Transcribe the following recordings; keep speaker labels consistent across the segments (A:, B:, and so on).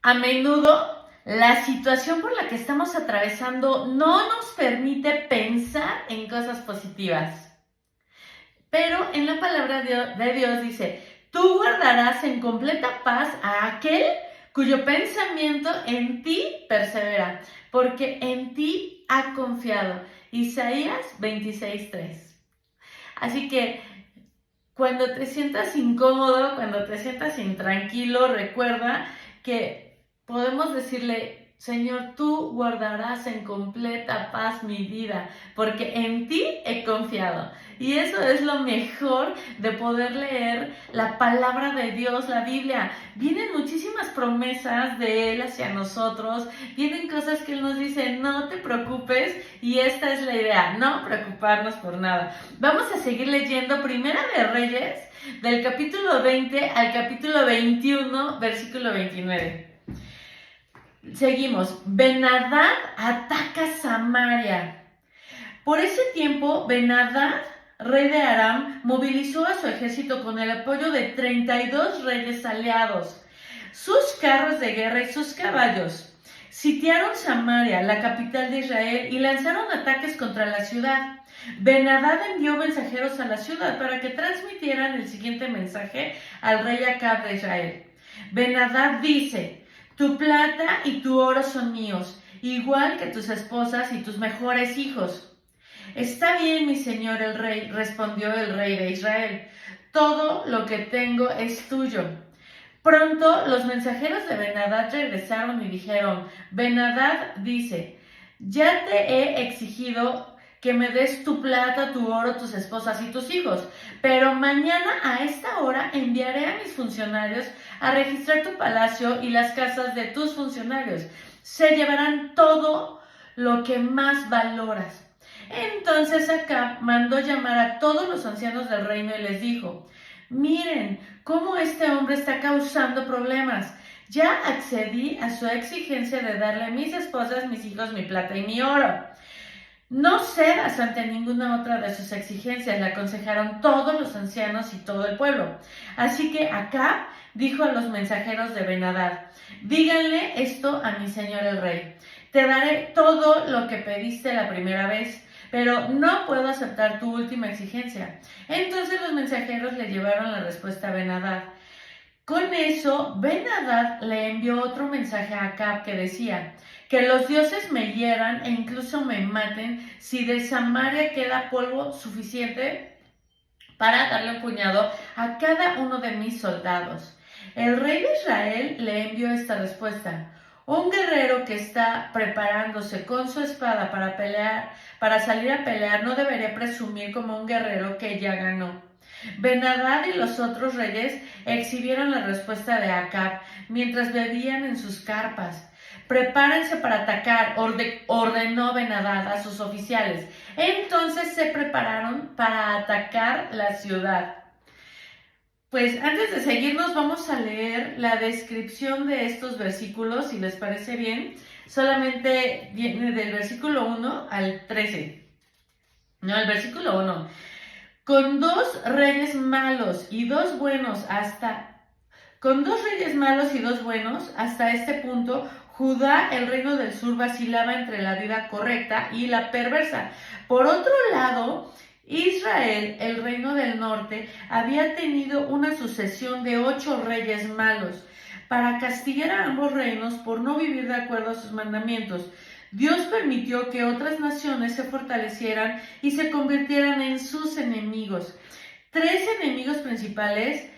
A: A menudo, la situación por la que estamos atravesando no nos permite pensar en cosas positivas. Pero en la palabra de Dios dice, tú guardarás en completa paz a aquel cuyo pensamiento en ti persevera, porque en ti ha confiado. Isaías 26:3. Así que cuando te sientas incómodo, cuando te sientas intranquilo, recuerda que podemos decirle, Señor, tú guardarás en completa paz mi vida, porque en ti he confiado. Y eso es lo mejor de poder leer la palabra de Dios, la Biblia. Vienen muchísimas promesas de Él hacia nosotros, vienen cosas que Él nos dice, no te preocupes, y esta es la idea, no preocuparnos por nada. Vamos a seguir leyendo Primera de Reyes, del capítulo 20 al capítulo 21, versículo 29. Seguimos. Ben-Hadad ataca Samaria. Por ese tiempo, Ben-Hadad, rey de Aram, movilizó a su ejército con el apoyo de 32 reyes aliados, sus carros de guerra y sus caballos. Sitiaron Samaria, la capital de Israel, y lanzaron ataques contra la ciudad. Ben-Hadad envió mensajeros a la ciudad para que transmitieran el siguiente mensaje al rey Acab de Israel. Ben-Hadad dice, tu plata y tu oro son míos, igual que tus esposas y tus mejores hijos. Está bien, mi señor el rey, respondió el rey de Israel. Todo lo que tengo es tuyo. Pronto los mensajeros de Ben-Hadad regresaron y dijeron, Ben-Hadad dice, ya te he exigido que me des tu plata, tu oro, tus esposas y tus hijos, pero mañana a esta hora enviaré a mis funcionarios a registrar tu palacio y las casas de tus funcionarios. Se llevarán todo lo que más valoras. Entonces Acab mandó llamar a todos los ancianos del reino y les dijo, miren cómo este hombre está causando problemas. Ya accedí a su exigencia de darle a mis esposas, mis hijos, mi plata y mi oro. No cedas ante ninguna otra de sus exigencias, le aconsejaron todos los ancianos y todo el pueblo. Así que Acab dijo a los mensajeros de Ben-Hadad, díganle esto a mi señor el rey. Te daré todo lo que pediste la primera vez, pero no puedo aceptar tu última exigencia. Entonces los mensajeros le llevaron la respuesta a Ben-Hadad. Con eso, Ben-Hadad le envió otro mensaje a Acab que decía, que los dioses me hieran e incluso me maten si de Samaria queda polvo suficiente para darle un puñado a cada uno de mis soldados. El rey de Israel le envió esta respuesta. Un guerrero que está preparándose con su espada para pelear, para salir a pelear, no debería presumir como un guerrero que ya ganó. Ben-Hadad y los otros reyes exhibieron la respuesta de Acab mientras bebían en sus carpas. Prepárense para atacar, ordenó Ben-Hadad a sus oficiales. Entonces se prepararon para atacar la ciudad. Pues antes de seguirnos vamos a leer la descripción de estos versículos, si les parece bien. Solamente viene del versículo 1 al 13. No, el versículo 1. Con dos reyes malos y dos buenos hasta este punto, Judá, el reino del sur, vacilaba entre la vida correcta y la perversa. Por otro lado, Israel, el reino del norte, había tenido una sucesión de 8 reyes malos para castigar a ambos reinos por no vivir de acuerdo a sus mandamientos. Dios permitió que otras naciones se fortalecieran y se convirtieran en sus enemigos. 3 enemigos principales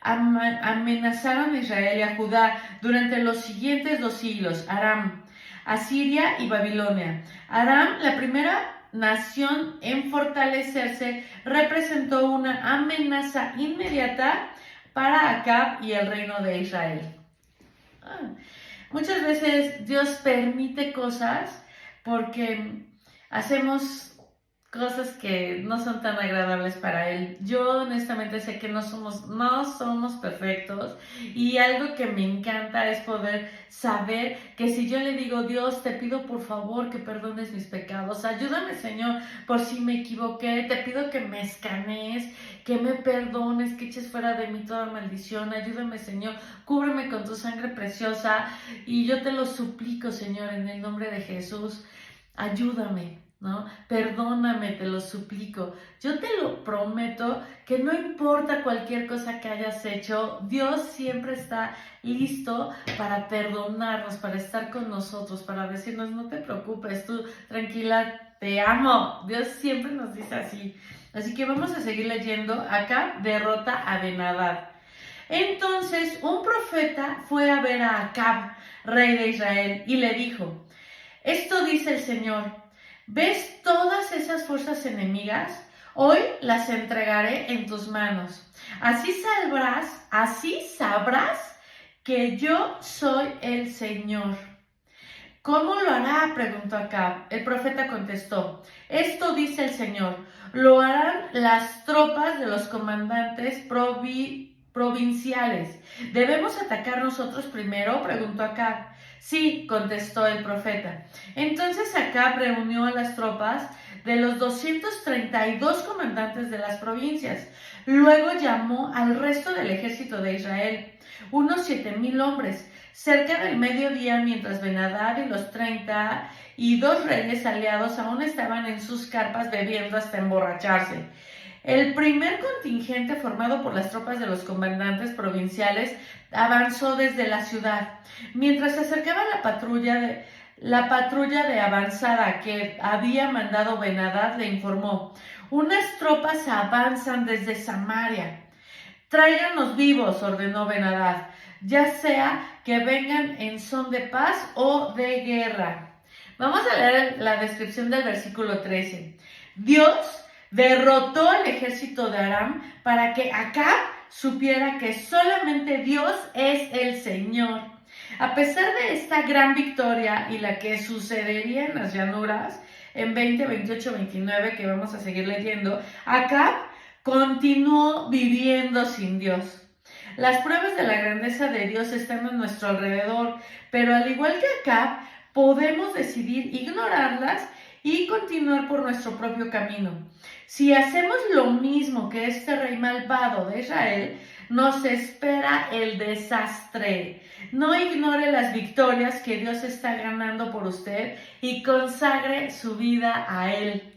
A: amenazaron a Israel y a Judá durante los siguientes 2 siglos: Aram, Asiria y Babilonia. Aram, la primera nación en fortalecerse, representó una amenaza inmediata para Acab y el reino de Israel. Muchas veces Dios permite cosas porque hacemos cosas que no son tan agradables para él. Yo honestamente sé que no somos perfectos, y algo que me encanta es poder saber que si yo le digo: Dios, te pido por favor que perdones mis pecados, ayúdame Señor por si me equivoqué, te pido que me escanees, que me perdones, que eches fuera de mí toda maldición, ayúdame Señor, cúbreme con tu sangre preciosa, y yo te lo suplico Señor en el nombre de Jesús, ayúdame, ¿no? Perdóname, te lo suplico. Yo te lo prometo que no importa cualquier cosa que hayas hecho, Dios siempre está listo para perdonarnos, para estar con nosotros, para decirnos: no te preocupes, tú tranquila, te amo. Dios siempre nos dice así. Así que vamos a seguir leyendo. Acá derrota a Ben-Hadad. Entonces un profeta fue a ver a Acab, rey de Israel, y le dijo: esto dice el Señor: ¿ves todas esas fuerzas enemigas? Hoy las entregaré en tus manos. Así sabrás que yo soy el Señor. ¿Cómo lo hará?, preguntó Acab. El profeta contestó: esto dice el Señor: lo harán las tropas de los comandantes provinciales. ¿Debemos atacar nosotros primero?, preguntó Acab. Sí, contestó el profeta. Entonces Acab reunió a las tropas de los 232 comandantes de las provincias. Luego llamó al resto del ejército de Israel, unos 7,000 hombres. Cerca del mediodía, mientras Ben-Hadad y los 32 reyes aliados aún estaban en sus carpas bebiendo hasta emborracharse, el primer contingente, formado por las tropas de los comandantes provinciales, avanzó desde la ciudad. Mientras se acercaba la patrulla de avanzada que había mandado Ben-Hadad, le informó: unas tropas avanzan desde Samaria. Tráiganlos vivos, ordenó Ben-Hadad, ya sea que vengan en son de paz o de guerra. Vamos a leer la descripción del versículo 13. Dios derrotó al ejército de Aram para que Acab supiera que solamente Dios es el Señor. A pesar de esta gran victoria y la que sucedería en las llanuras, en 20, 28, 29, que vamos a seguir leyendo, Acab continuó viviendo sin Dios. Las pruebas de la grandeza de Dios están a nuestro alrededor, pero al igual que Acab, podemos decidir ignorarlas y continuar por nuestro propio camino. Si hacemos lo mismo que este rey malvado de Israel, nos espera el desastre. No ignore las victorias que Dios está ganando por usted y consagre su vida a Él.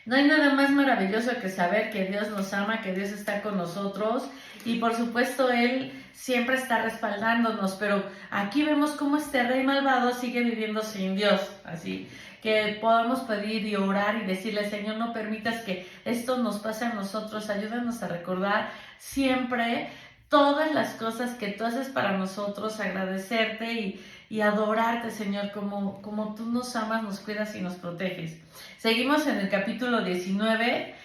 A: No hay nada más maravilloso que saber que Dios nos ama, que Dios está con nosotros, y por supuesto Él siempre está respaldándonos, pero aquí vemos cómo este rey malvado sigue viviendo sin Dios. Así que podamos pedir y orar y decirle: Señor, no permitas que esto nos pase a nosotros, ayúdanos a recordar siempre todas las cosas que tú haces para nosotros, agradecerte y adorarte, Señor, como tú nos amas, nos cuidas y nos proteges. Seguimos en el capítulo 19,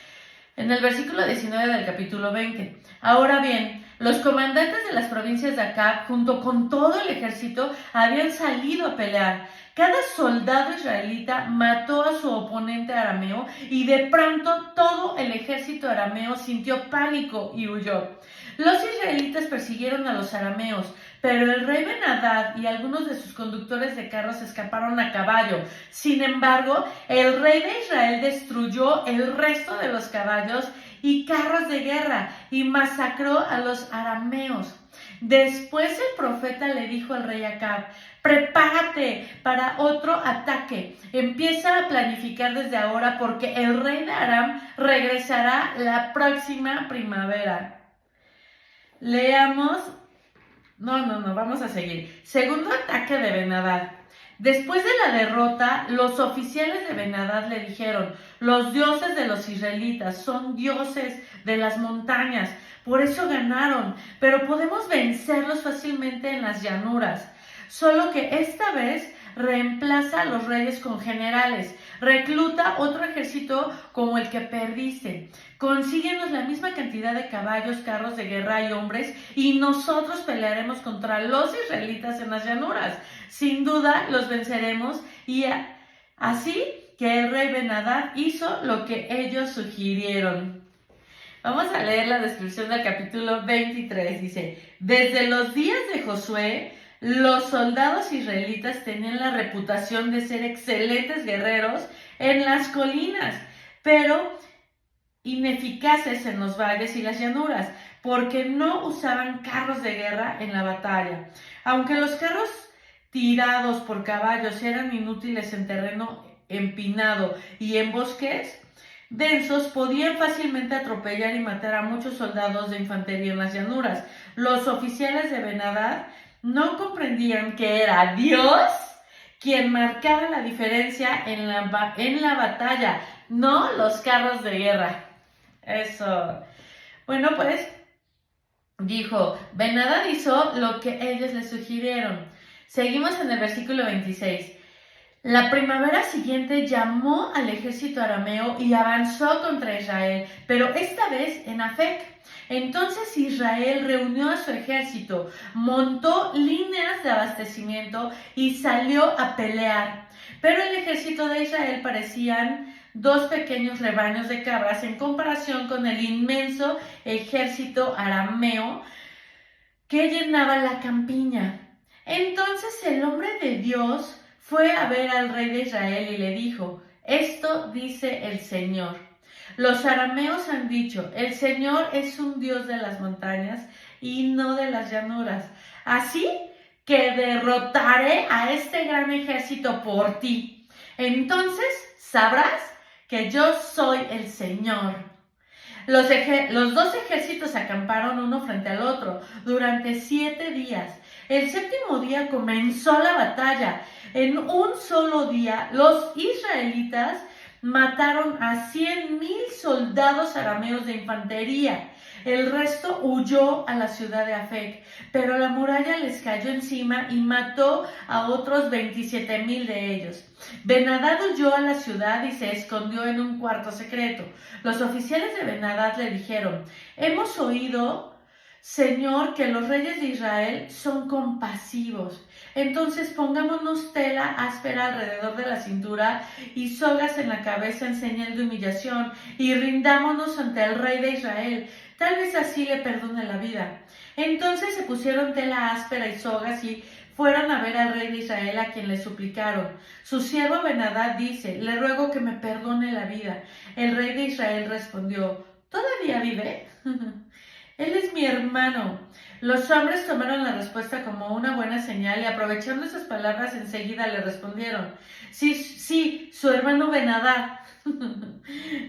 A: en el versículo 19 del capítulo 20. Ahora bien, los comandantes de las provincias de Acab, junto con todo el ejército, habían salido a pelear. Cada soldado israelita mató a su oponente arameo, y de pronto todo el ejército arameo sintió pánico y huyó. Los israelitas persiguieron a los arameos, pero el rey Ben-Hadad y algunos de sus conductores de carros escaparon a caballo. Sin embargo, el rey de Israel destruyó el resto de los caballos y carros de guerra y masacró a los arameos. Después el profeta le dijo al rey Acab: prepárate para otro ataque. Empieza a planificar desde ahora, porque el rey de Aram regresará la próxima primavera. Leamos. Vamos a seguir. Segundo ataque de Ben-Hadad. Después de la derrota, los oficiales de Ben-Hadad le dijeron: los dioses de los israelitas son dioses de las montañas, por eso ganaron, pero podemos vencerlos fácilmente en las llanuras. Solo que esta vez reemplaza a los reyes con generales, recluta otro ejército como el que perdiste, consíguenos la misma cantidad de caballos, carros de guerra y hombres, y nosotros pelearemos contra los israelitas en las llanuras. Sin duda los venceremos, y así que el rey Ben-Hadad hizo lo que ellos sugirieron. Vamos a leer la descripción del capítulo 23. Dice, desde los días de Josué, los soldados israelitas tenían la reputación de ser excelentes guerreros en las colinas, pero ineficaces en los valles y las llanuras, porque no usaban carros de guerra en la batalla. Aunque los carros tirados por caballos eran inútiles en terreno empinado y en bosques densos, podían fácilmente atropellar y matar a muchos soldados de infantería en las llanuras. Los oficiales de Ben-Hadad no comprendían que era Dios quien marcaba la diferencia en la batalla, no los carros de guerra. Eso. Bueno, pues dijo, Ben-Hadad hizo lo que ellos le sugirieron. Seguimos en el versículo 26. La primavera siguiente llamó al ejército arameo y avanzó contra Israel, pero esta vez en Afec. Entonces Israel reunió a su ejército, montó líneas de abastecimiento y salió a pelear. Pero el ejército de Israel parecían 2 pequeños rebaños de cabras en comparación con el inmenso ejército arameo que llenaba la campiña. Entonces el hombre de Dios fue a ver al rey de Israel y le dijo, esto dice el Señor. Los arameos han dicho, el Señor es un Dios de las montañas y no de las llanuras. Así que derrotaré a este gran ejército por ti. Entonces sabrás que yo soy el Señor. Los 2 ejércitos acamparon uno frente al otro durante 7 días. El 7º día comenzó la batalla. En un solo día, los israelitas mataron a 100,000 soldados arameos de infantería. El resto huyó a la ciudad de Afec, pero la muralla les cayó encima y mató a otros 27,000 de ellos. Ben-Hadad huyó a la ciudad y se escondió en un cuarto secreto. Los oficiales de Ben-Hadad le dijeron, hemos oído, Señor, que los reyes de Israel son compasivos. Entonces pongámonos tela áspera alrededor de la cintura y sogas en la cabeza en señal de humillación y rindámonos ante el rey de Israel. Tal vez así le perdone la vida. Entonces se pusieron tela áspera y sogas y fueron a ver al rey de Israel, a quien le suplicaron. Su siervo Ben-Hadad dice, le ruego que me perdone la vida. El rey de Israel respondió, ¿todavía vive? Él es mi hermano. Los hombres tomaron la respuesta como una buena señal y aprovechando esas palabras enseguida le respondieron, sí, su hermano Ben-Hadad.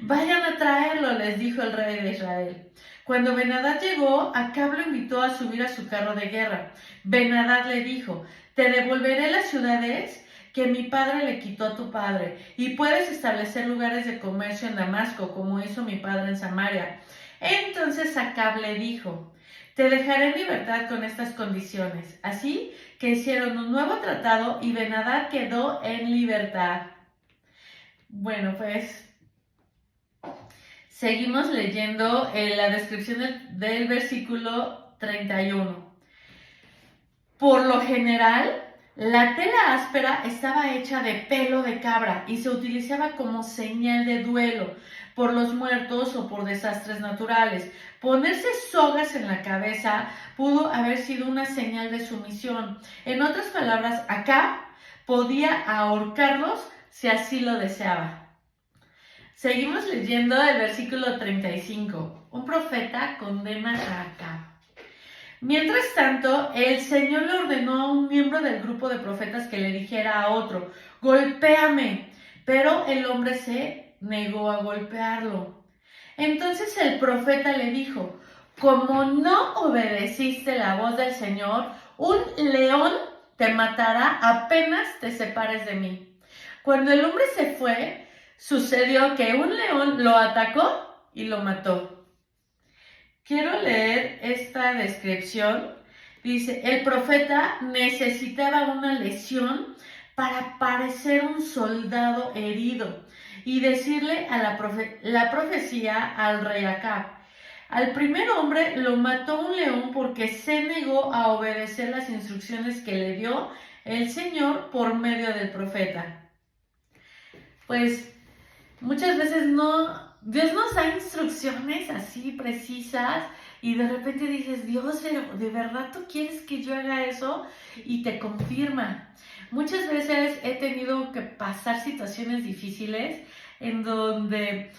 A: Vayan a traerlo, les dijo el rey de Israel. Cuando Ben-Hadad llegó, Acab lo invitó a subir a su carro de guerra. Ben-Hadad le dijo, te devolveré las ciudades que mi padre le quitó a tu padre, y puedes establecer lugares de comercio en Damasco, como hizo mi padre en Samaria. Entonces Acab le dijo, te dejaré en libertad con estas condiciones. Así que hicieron un nuevo tratado y Ben-Hadad quedó en libertad. Bueno, pues seguimos leyendo la descripción del versículo 31. Por lo general, la tela áspera estaba hecha de pelo de cabra y se utilizaba como señal de duelo por los muertos o por desastres naturales. Ponerse sogas en la cabeza pudo haber sido una señal de sumisión. En otras palabras, Acab podía ahorcarlos si así lo deseaba. Seguimos leyendo el versículo 35. Un profeta condena a Acab. Mientras tanto, el Señor le ordenó a un miembro del grupo de profetas que le dijera a otro, golpéame, pero el hombre se negó a golpearlo. Entonces el profeta le dijo, como no obedeciste la voz del Señor, un león te matará apenas te separes de mí. Cuando el hombre se fue, sucedió que un león lo atacó y lo mató. Quiero leer esta descripción. Dice, el profeta necesitaba una lesión para parecer un soldado herido y decirle a la profecía al rey Acab. Al primer hombre lo mató un león porque se negó a obedecer las instrucciones que le dio el Señor por medio del profeta. pues muchas veces Dios nos da instrucciones así precisas y de repente dices, Dios, ¿de verdad tú quieres que yo haga eso? Y te confirma. Muchas veces he tenido que pasar situaciones difíciles en donde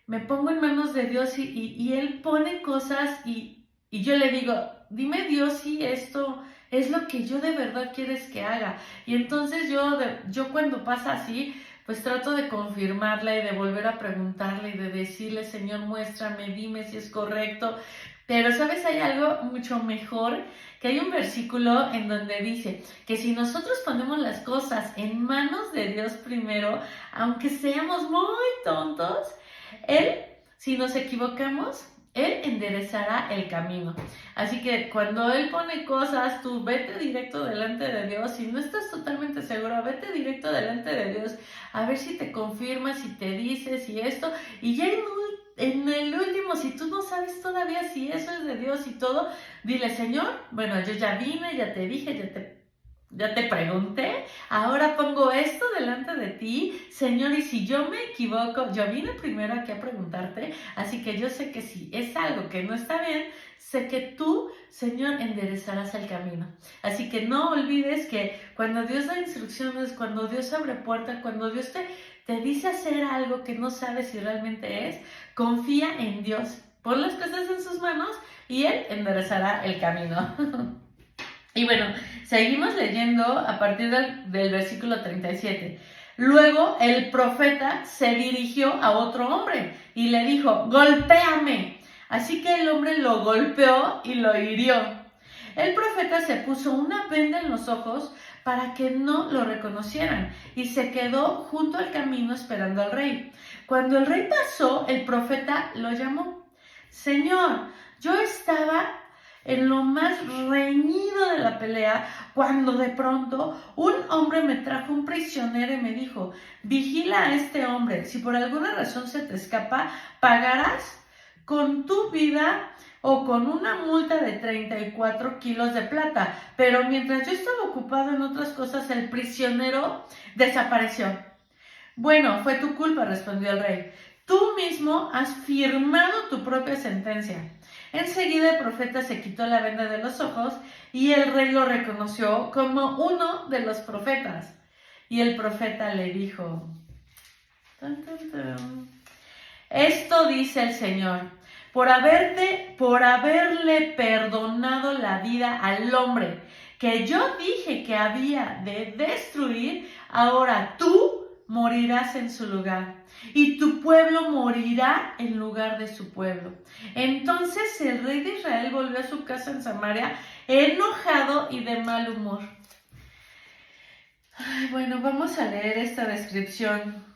A: me pongo en manos de Dios y Él pone cosas y yo le digo, dime Dios si esto es lo que yo de verdad quieres que haga. Y entonces yo cuando pasa así, pues trato de confirmarle y de volver a preguntarle y de decirle, Señor, muéstrame, dime si es correcto. Pero, ¿sabes? Hay algo mucho mejor, que hay un versículo en donde dice que si nosotros ponemos las cosas en manos de Dios primero, aunque seamos muy tontos, Él, si nos equivocamos, Él enderezará el camino. Así que cuando Él pone cosas, tú vete directo delante de Dios. Si no estás totalmente seguro, vete directo delante de Dios a ver si te confirma, si te dice, si esto. Y ya en el último, si tú no sabes todavía si eso es de Dios y todo, dile, Señor, bueno, yo ya vine, ya te dije, ya te pregunté, ahora pongo esto delante de ti, Señor, y si yo me equivoco, yo vine primero aquí a preguntarte, así que yo sé que si es algo que no está bien, sé que tú, Señor, enderezarás el camino. Así que no olvides que cuando Dios da instrucciones, cuando Dios abre puertas, cuando Dios te dice hacer algo que no sabes si realmente es, confía en Dios, pon las cosas en sus manos y Él enderezará el camino. Y bueno, seguimos leyendo a partir del versículo 37. Luego el profeta se dirigió a otro hombre y le dijo, golpéame. Así que el hombre lo golpeó y lo hirió. El profeta se puso una venda en los ojos para que no lo reconocieran y se quedó junto al camino esperando al rey. Cuando el rey pasó, el profeta lo llamó. Señor, yo estaba en lo más reñido de la pelea, cuando de pronto un hombre me trajo un prisionero y me dijo, vigila a este hombre, si por alguna razón se te escapa, pagarás con tu vida o con una multa de 34 kilos de plata. Pero mientras yo estaba ocupado en otras cosas, el prisionero desapareció. Bueno, fue tu culpa, respondió el rey. Tú mismo has firmado tu propia sentencia. Enseguida el profeta se quitó la venda de los ojos y el rey lo reconoció como uno de los profetas. Y el profeta le dijo, esto dice el Señor, por haberle perdonado la vida al hombre que yo dije que había de destruir, ahora tú morirás en su lugar, y tu pueblo morirá en lugar de su pueblo. Entonces el rey de Israel volvió a su casa en Samaria, enojado y de mal humor. Bueno, vamos a leer esta descripción.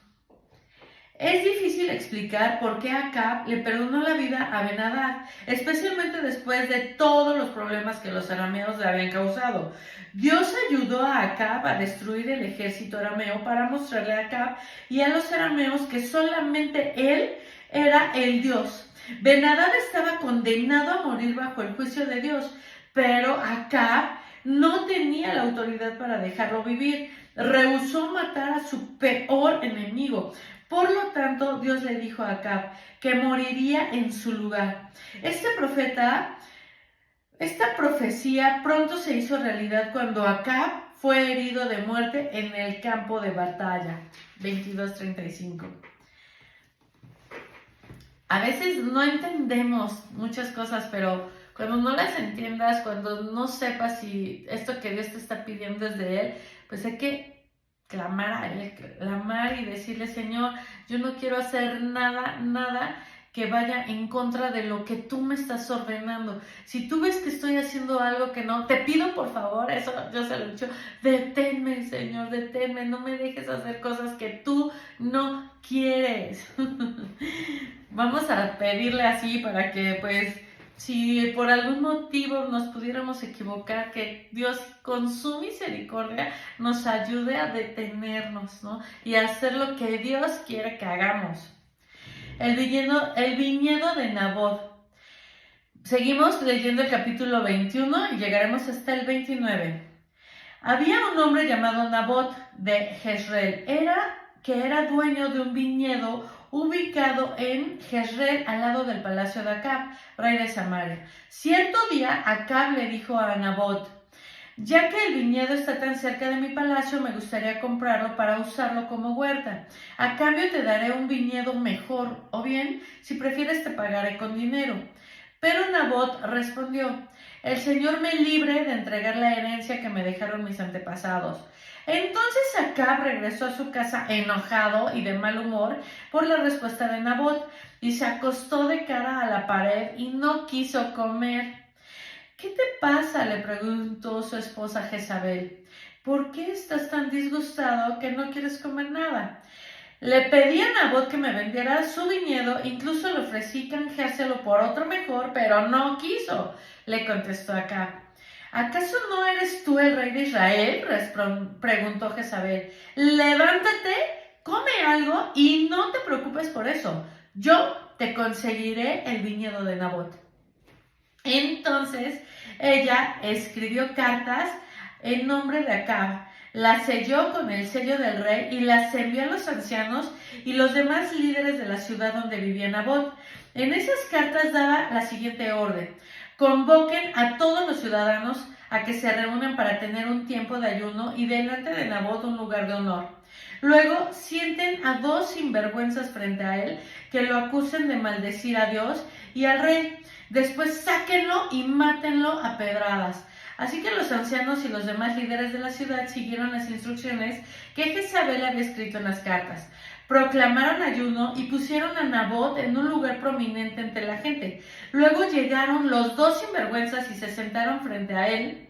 A: Es difícil explicar por qué Acab le perdonó la vida a Ben-Hadad, especialmente después de todos los problemas que los arameos le habían causado. Dios ayudó a Acab a destruir el ejército arameo para mostrarle a Acab y a los arameos que solamente él era el Dios. Ben-Hadad estaba condenado a morir bajo el juicio de Dios, pero Acab no tenía la autoridad para dejarlo vivir. Rehusó matar a su peor enemigo. Por lo tanto, Dios le dijo a Acab que moriría en su lugar. Esta profecía pronto se hizo realidad cuando Acab fue herido de muerte en el campo de batalla. 22:35. A veces no entendemos muchas cosas, pero cuando no las entiendas, cuando no sepas si esto que Dios te está pidiendo es de Él, pues hay que clamar a Él, clamar y decirle, Señor, yo no quiero hacer nada que vaya en contra de lo que tú me estás ordenando. Si tú ves que estoy haciendo algo que no, te pido por favor, eso yo se lo he dicho, deténme, Señor, deténme, no me dejes hacer cosas que tú no quieres. Vamos a pedirle así para que pues si por algún motivo nos pudiéramos equivocar, que Dios con su misericordia nos ayude a detenernos, ¿no? Y a hacer lo que Dios quiere que hagamos. El viñedo de Nabot. Seguimos leyendo el capítulo 21 y llegaremos hasta el 29. Había un hombre llamado Nabot de Jezreel. Era que era dueño de un viñedo ubicado en Jezreel, al lado del palacio de Acab, rey de Samaria. Cierto día, Acab le dijo a Nabot: ya que el viñedo está tan cerca de mi palacio, me gustaría comprarlo para usarlo como huerta. A cambio te daré un viñedo mejor, o bien, si prefieres, te pagaré con dinero. Pero Nabot respondió: el Señor me libre de entregar la herencia que me dejaron mis antepasados. Entonces Acab regresó a su casa enojado y de mal humor por la respuesta de Nabot, y se acostó de cara a la pared y no quiso comer. ¿Qué te pasa?, le preguntó su esposa Jezabel. ¿Por qué estás tan disgustado que no quieres comer nada? Le pedí a Nabot que me vendiera su viñedo, incluso le ofrecí canjeárselo por otro mejor, pero no quiso, le contestó Acab. ¿Acaso no eres tú el rey de Israel?, preguntó Jezabel. Levántate, come algo y no te preocupes por eso. Yo te conseguiré el viñedo de Nabot. Entonces ella escribió cartas en nombre de Acab, las selló con el sello del rey y las envió a los ancianos y los demás líderes de la ciudad donde vivía Nabot. En esas cartas daba la siguiente orden: convoquen a todos los ciudadanos a que se reúnan para tener un tiempo de ayuno y delante de Nabot un lugar de honor. Luego sienten a 2 sinvergüenzas frente a él que lo acusen de maldecir a Dios y al rey. Después sáquenlo y mátenlo a pedradas. Así que los ancianos y los demás líderes de la ciudad siguieron las instrucciones que Jezabel había escrito en las cartas. Proclamaron ayuno y pusieron a Nabot en un lugar prominente entre la gente. Luego llegaron los 2 sinvergüenzas y se sentaron frente a él.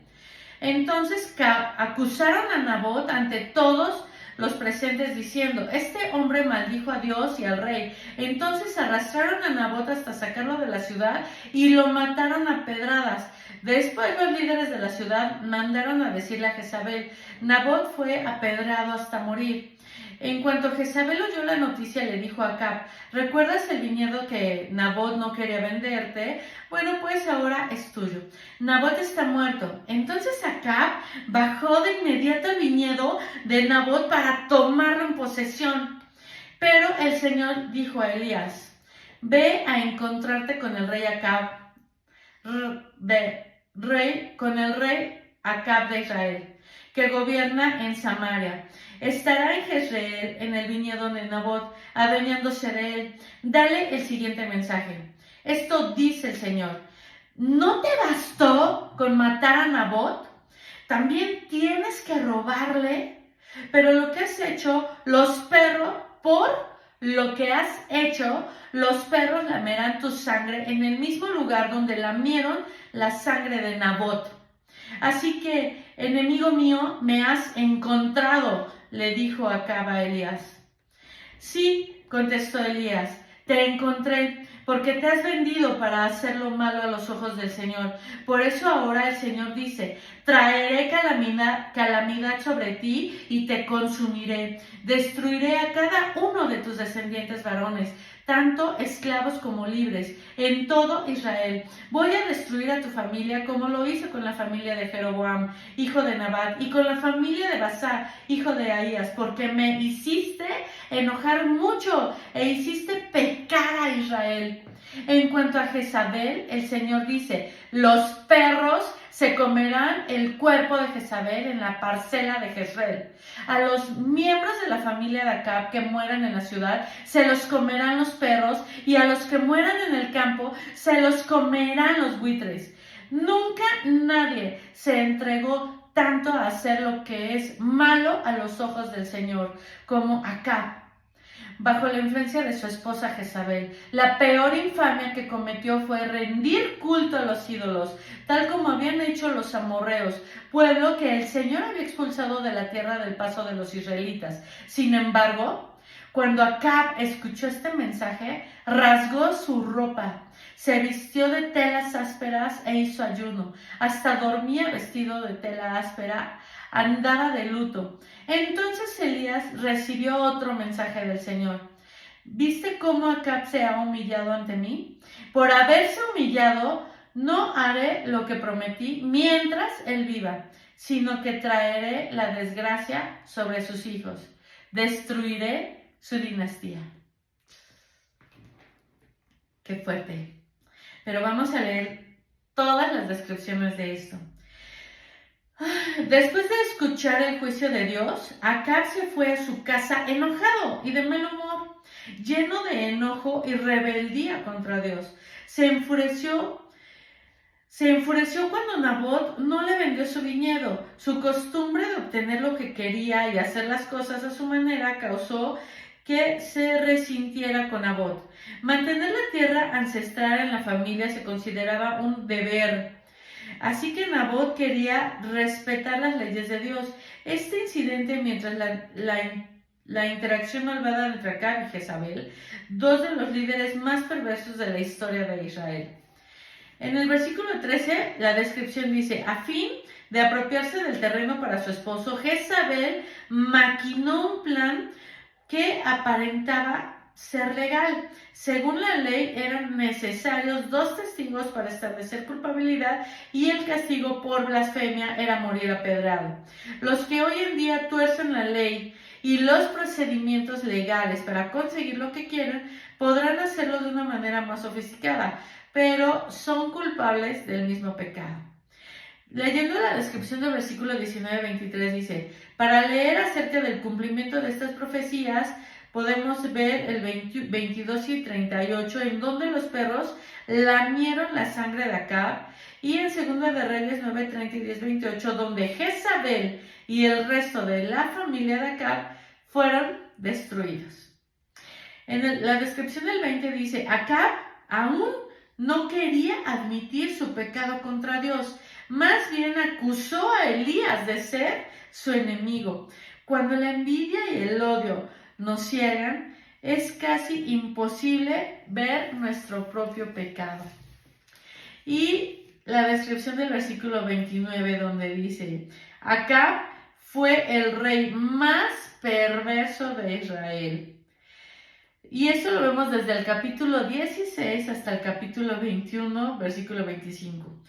A: Entonces acusaron a Nabot ante todos los presentes diciendo: este hombre maldijo a Dios y al rey. Entonces arrastraron a Nabot hasta sacarlo de la ciudad y lo mataron a pedradas. Después los líderes de la ciudad mandaron a decirle a Jezabel: Nabot fue apedrado hasta morir. En cuanto Jezabel oyó la noticia, le dijo a Acab: ¿recuerdas el viñedo que Nabot no quería venderte? Bueno, pues ahora es tuyo. Nabot está muerto. Entonces Acab bajó de inmediato al viñedo de Nabot para tomarlo en posesión. Pero el Señor dijo a Elías: ve a encontrarte con el rey Acab, con el rey Acab de Israel, que gobierna en Samaria. Estará en Jezreel, en el viñedo de Nabot, adueñándose de él. Dale el siguiente mensaje: esto dice el Señor: ¿no te bastó con matar a Nabot? También tienes que robarle. Pero lo que has hecho, lo que has hecho, los perros lamerán tu sangre en el mismo lugar donde lamieron la sangre de Nabot. Así que, enemigo mío, me has encontrado, le dijo Acab a Elías. Sí, contestó Elías, te encontré, porque te has vendido para hacer lo malo a los ojos del Señor. Por eso ahora el Señor dice: traeré calamidad sobre ti y te consumiré. Destruiré a cada uno de tus descendientes varones, tanto esclavos como libres, en todo Israel. Voy a destruir a tu familia como lo hice con la familia de Jeroboam, hijo de Nabat, y con la familia de Basá, hijo de Ahías, porque me hiciste enojar mucho e hiciste pecar a Israel. En cuanto a Jezabel, el Señor dice: los perros se comerán el cuerpo de Jezabel en la parcela de Jezreel. A los miembros de la familia de Acab que mueran en la ciudad, se los comerán los perros, y a los que mueran en el campo, se los comerán los buitres. Nunca nadie se entregó tanto a hacer lo que es malo a los ojos del Señor como Acab, bajo la influencia de su esposa Jezabel. La peor infamia que cometió fue rendir culto a los ídolos, tal como habían hecho los amorreos, pueblo que el Señor había expulsado de la tierra del paso de los israelitas. Sin embargo, cuando Acab escuchó este mensaje, rasgó su ropa, se vistió de telas ásperas e hizo ayuno. Hasta dormía vestido de tela áspera, andaba de luto. Entonces Elías recibió otro mensaje del Señor: ¿viste cómo Acab se ha humillado ante mí? Por haberse humillado, no haré lo que prometí mientras él viva, sino que traeré la desgracia sobre sus hijos. destruiré su dinastía. Qué fuerte. Pero vamos a leer todas las descripciones de esto. Después de escuchar el juicio de Dios, Acab se fue a su casa enojado y de mal humor, lleno de enojo y rebeldía contra Dios. Se enfureció cuando Nabot no le vendió su viñedo. Su costumbre de obtener lo que quería y hacer las cosas a su manera causó que se resintiera con Nabot. Mantener la tierra ancestral en la familia se consideraba un deber. Así que Nabot quería respetar las leyes de Dios. Este incidente, mientras la interacción malvada entre Acab y Jezabel, dos de los líderes más perversos de la historia de Israel. En el versículo 13, la descripción dice: a fin de apropiarse del terreno para su esposo, Jezabel maquinó un plan que aparentaba ser legal. Según la ley, eran necesarios 2 testigos para establecer culpabilidad y el castigo por blasfemia era morir apedrado. Los que hoy en día tuercen la ley y los procedimientos legales para conseguir lo que quieren podrán hacerlo de una manera más sofisticada, pero son culpables del mismo pecado. Leyendo la descripción del versículo 19-23 dice: para leer acerca del cumplimiento de estas profecías, podemos ver el 22 y 38, en donde los perros lamieron la sangre de Acab, y en 2 de Reyes 9, 30 y 10, 28, donde Jezabel y el resto de la familia de Acab fueron destruidos. La descripción del 20 dice: Acab aún no quería admitir su pecado contra Dios, más bien acusó a Elías de ser su enemigo. Cuando la envidia y el odio nos ciegan, es casi imposible ver nuestro propio pecado. Y la descripción del versículo 29, donde dice: Acab fue el rey más perverso de Israel. Y eso lo vemos desde el capítulo 16 hasta el capítulo 21, versículo 25.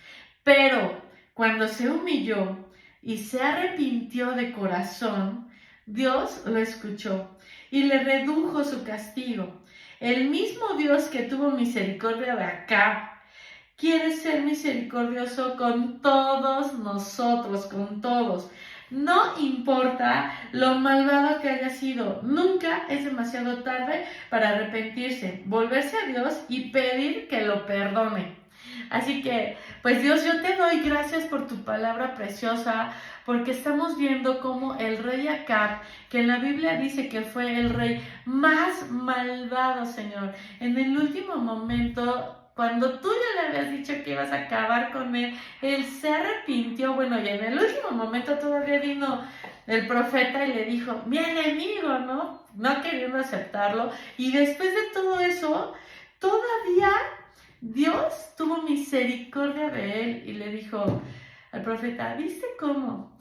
A: Pero cuando se humilló y se arrepintió de corazón, Dios lo escuchó y le redujo su castigo. El mismo Dios que tuvo misericordia de Acab quiere ser misericordioso con todos nosotros, con todos. No importa lo malvado que haya sido, nunca es demasiado tarde para arrepentirse, volverse a Dios y pedir que lo perdone. Así que, pues Dios, yo te doy gracias por tu palabra preciosa, porque estamos viendo cómo el rey Acab, que en la Biblia dice que fue el rey más malvado, Señor, en el último momento, cuando tú ya le habías dicho que ibas a acabar con él se arrepintió. Bueno, y en el último momento todavía vino el profeta y le dijo: mi enemigo, ¿no? No queriendo aceptarlo. Y después de todo eso, todavía Dios tuvo misericordia de él y le dijo al profeta: ¿viste cómo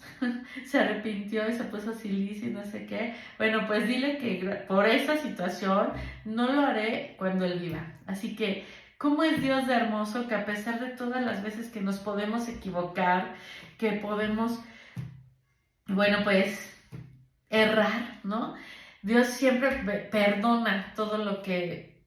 A: se arrepintió y se puso silicio y no sé qué? Bueno, pues dile que por esa situación no lo haré cuando él viva. Así que, ¿cómo es Dios de hermoso que a pesar de todas las veces que nos podemos equivocar, que podemos, bueno, pues errar, ¿no? Dios siempre perdona todo lo que,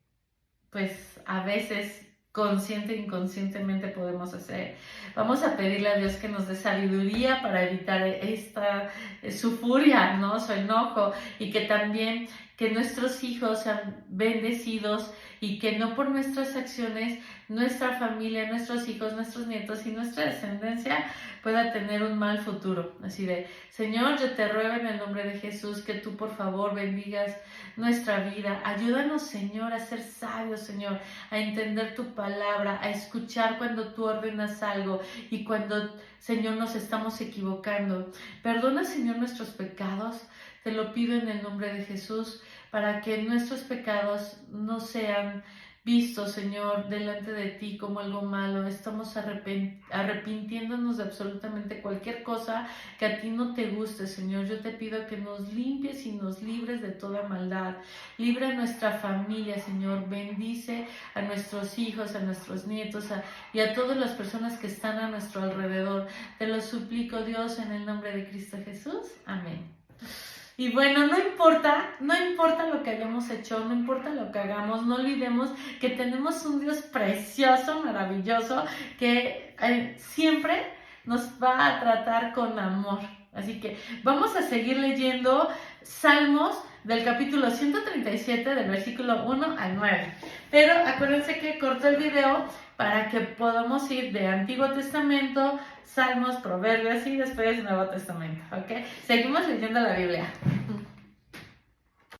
A: pues a veces consciente e inconscientemente podemos hacer. Vamos a pedirle a Dios que nos dé sabiduría para evitar su furia, ¿no? Su enojo, y que también que nuestros hijos sean bendecidos y que no por nuestras acciones nuestra familia, nuestros hijos, nuestros nietos y nuestra descendencia pueda tener un mal futuro. Así de: Señor, yo te ruego en el nombre de Jesús que tú por favor bendigas nuestra vida. Ayúdanos, Señor, a ser sabios, Señor, a entender tu palabra, a escuchar cuando tú ordenas algo y cuando, Señor, nos estamos equivocando. Perdona, Señor, nuestros pecados. Te lo pido en el nombre de Jesús, para que nuestros pecados no sean vistos, Señor, delante de ti como algo malo. Estamos arrepintiéndonos de absolutamente cualquier cosa que a ti no te guste, Señor. Yo te pido que nos limpies y nos libres de toda maldad. Libre a nuestra familia, Señor. Bendice a nuestros hijos, a nuestros nietos y a todas las personas que están a nuestro alrededor. Te lo suplico, Dios, en el nombre de Cristo Jesús. Amén. Y bueno, no importa lo que hayamos hecho, no importa lo que hagamos, no olvidemos que tenemos un Dios precioso, maravilloso, que siempre nos va a tratar con amor. Así que vamos a seguir leyendo Salmos del capítulo 137, del versículo 1 al 9. Pero acuérdense que corto el video para que podamos ir de Antiguo Testamento, Salmos, Proverbios y después Nuevo Testamento, ¿ok? Seguimos leyendo la Biblia.